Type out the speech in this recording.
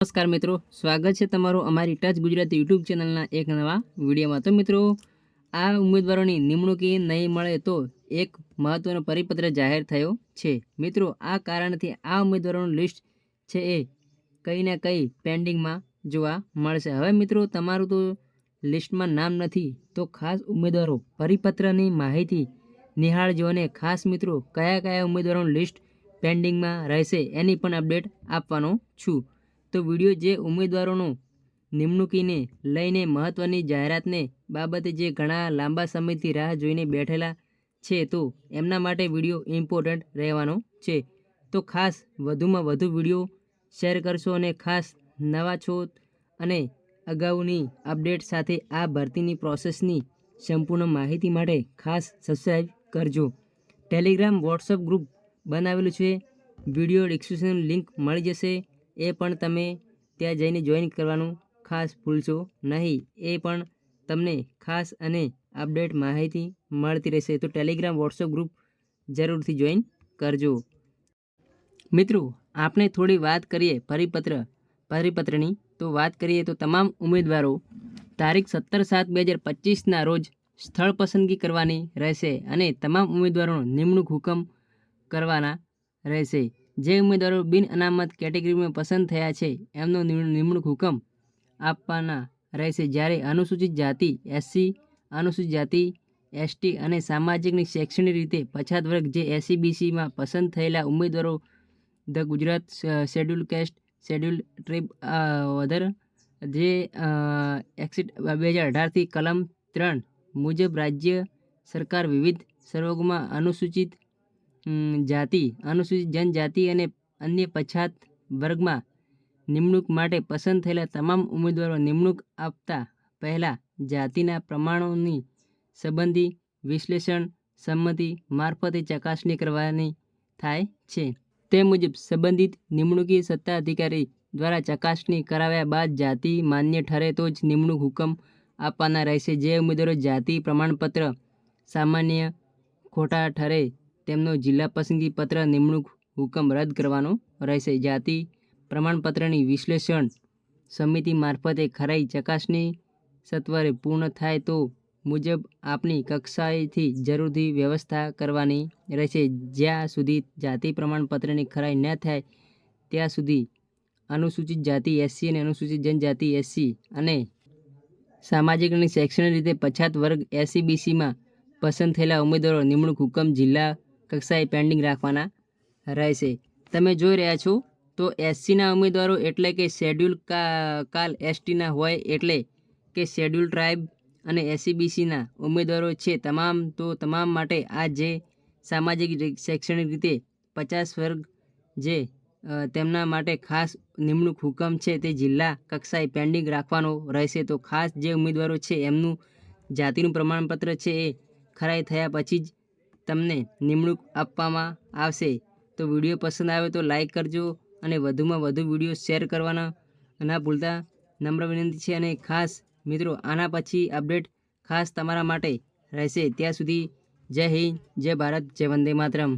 નમસ્કાર મિત્રો, સ્વાગત છે તમારું અમારી ટચ ગુજરાતી યુટ્યુબ ચેનલના એક નવા વિડીયોમાં। તો મિત્રો, આ ઉમેદવારોની નિમણૂકી નહીં મળે તો એક મહત્વનો પરિપત્ર જાહેર થયો છે। મિત્રો, આ કારણથી આ ઉમેદવારોનું લિસ્ટ છે એ કંઈ ને કંઈ પેન્ડિંગમાં જોવા મળશે। હવે મિત્રો, તમારું તો લિસ્ટમાં નામ નથી તો ખાસ ઉમેદવારો પરિપત્રની માહિતી નિહાળજો અને ખાસ મિત્રો કયા કયા ઉમેદવારોનું લિસ્ટ પેન્ડિંગમાં રહેશે એની પણ અપડેટ આપવાનો છું। તો વિડીયો જે ઉમેદવારોનો નિમણૂકીને લઈને મહત્ત્વની જાહેરાતને બાબતે જે ઘણા લાંબા સમયથી રાહ જોઈને બેઠેલા છે તો એમના માટે વિડીયો ઇમ્પોર્ટન્ટ રહેવાનો છે। તો ખાસ વધુમાં વધુ વિડીયો શેર કરશો અને ખાસ નવા છો અને અગાઉની અપડેટ સાથે આ ભરતીની પ્રોસેસની સંપૂર્ણ માહિતી માટે ખાસ સબસ્ક્રાઈબ કરજો। ટેલિગ્રામ વોટ્સઅપ ગ્રુપ બનાવેલું છે, વિડીયો ડિસ્ક્રિપ્શન લિંક મળી જશે, એ પણ તમે ત્યાં જઈને જોઈન કરવાનું ખાસ ભૂલશો નહીં। એ પણ તમને ખાસ અને અપડેટ માહિતી મળતી રહેશે। તો ટેલિગ્રામ વોટ્સઅપ ગ્રુપ જરૂરથી જોઈન કરજો। મિત્રો, આપણે થોડી વાત કરીએ પરિપત્રની। તો વાત કરીએ તો તમામ ઉમેદવારો તારીખ 17/7/2025ના રોજ સ્થળ પસંદગી કરવાની રહેશે અને તમામ ઉમેદવારોનો નિમણૂક હુકમ કરવાના રહેશે। જે ઉમેદવારો બિન અનામત કેટેગરીમાં પસંદ થયા છે એમનો નિમણૂક હુકમ આપવાના રહેશે। જ્યારે અનુસૂચિત જાતિ SC, અનુસૂચિત જાતિ ST અને સામાજિકની શૈક્ષણિક રીતે પછાત વર્ગ જે SC BCમાં પસંદ થયેલા ઉમેદવારો the Gujarat schedule caste schedule tribe other જે એક્ટ 2018થી કલમ 3 મુજબ રાજ્ય સરકાર વિવિધ સંજોગોમાં અનુસૂચિત જાતિ, અનુસૂચિત જનજાતિ અને અન્ય પછાત વર્ગમાં નિમણૂક માટે પસંદ થયેલા તમામ ઉમેદવારો નિમણૂક આપતા પહેલાં જાતિના પ્રમાણોની સંબંધી વિશ્લેષણ સંમતિ મારફતે ચકાસણી કરવાની થાય છે। તે મુજબ સંબંધિત નિમણૂકી સત્તાધિકારી દ્વારા ચકાસણી કરાવ્યા બાદ જાતિ માન્ય ઠરે તો જ નિમણૂક હુકમ આપવાના રહેશે। જે ઉમેદવારો જાતિ પ્રમાણપત્ર સામાન્ય ખોટા ઠરે તેમનો જિલ્લા પસંદગી પત્ર નિમણૂક હુકમ રદ કરવાનો રહેશે। જાતિ પ્રમાણપત્રની વિશ્લેષણ સમિતિ મારફતે ખરાઈ ચકાસણી સત્વરે પૂર્ણ થાય તો મુજબ આપની કક્ષાએથી જરૂરી વ્યવસ્થા કરવાની રહેશે। જ્યાં સુધી જાતિ પ્રમાણપત્રની ખરાઈ ન થાય ત્યાં સુધી અનુસૂચિત જાતિ SC અને અનુસૂચિત જનજાતિ SC અને સામાજિક અને શૈક્ષણિક રીતે પછાત વર્ગ SC BCમાં પસંદ થયેલા ઉમેદવારો નિમણૂક હુકમ જિલ્લા કક્ષાએ પેન્ડિંગ રાખવાના રહેશે। તમે જોઈ રહ્યા છો તો SCના ઉમેદવારો એટલે કે શેડ્યુલ કાલ STના હોય એટલે કે શેડ્યુલ ટ્રાઇબ અને SC BCના ઉમેદવારો છે તમામ માટે આ જે સામાજિક શૈક્ષણિક રીતે 50 વર્ગ જે તેમના માટે ખાસ નિમણૂક હુકમ છે તે જિલ્લા કક્ષાએ પેન્ડિંગ રાખવાનો રહેશે। તો ખાસ જે ઉમેદવારો છે એમનું જાતિનું પ્રમાણપત્ર છે એ ખરાઈ થયા પછી જ તમને નિમણૂક આપવામાં આવશે। તો વિડીયો પસંદ આવે તો લાઈક કરજો અને વધુમાં વધુ વિડીયો શેર કરવાના ના ભૂલતા નમ્ર વિનંતી છે। અને ખાસ મિત્રો, આના પછી અપડેટ ખાસ તમારા માટે રહેશે। ત્યાં સુધી જય હિન્દ, જય ભારત, જય વંદે માતરમ।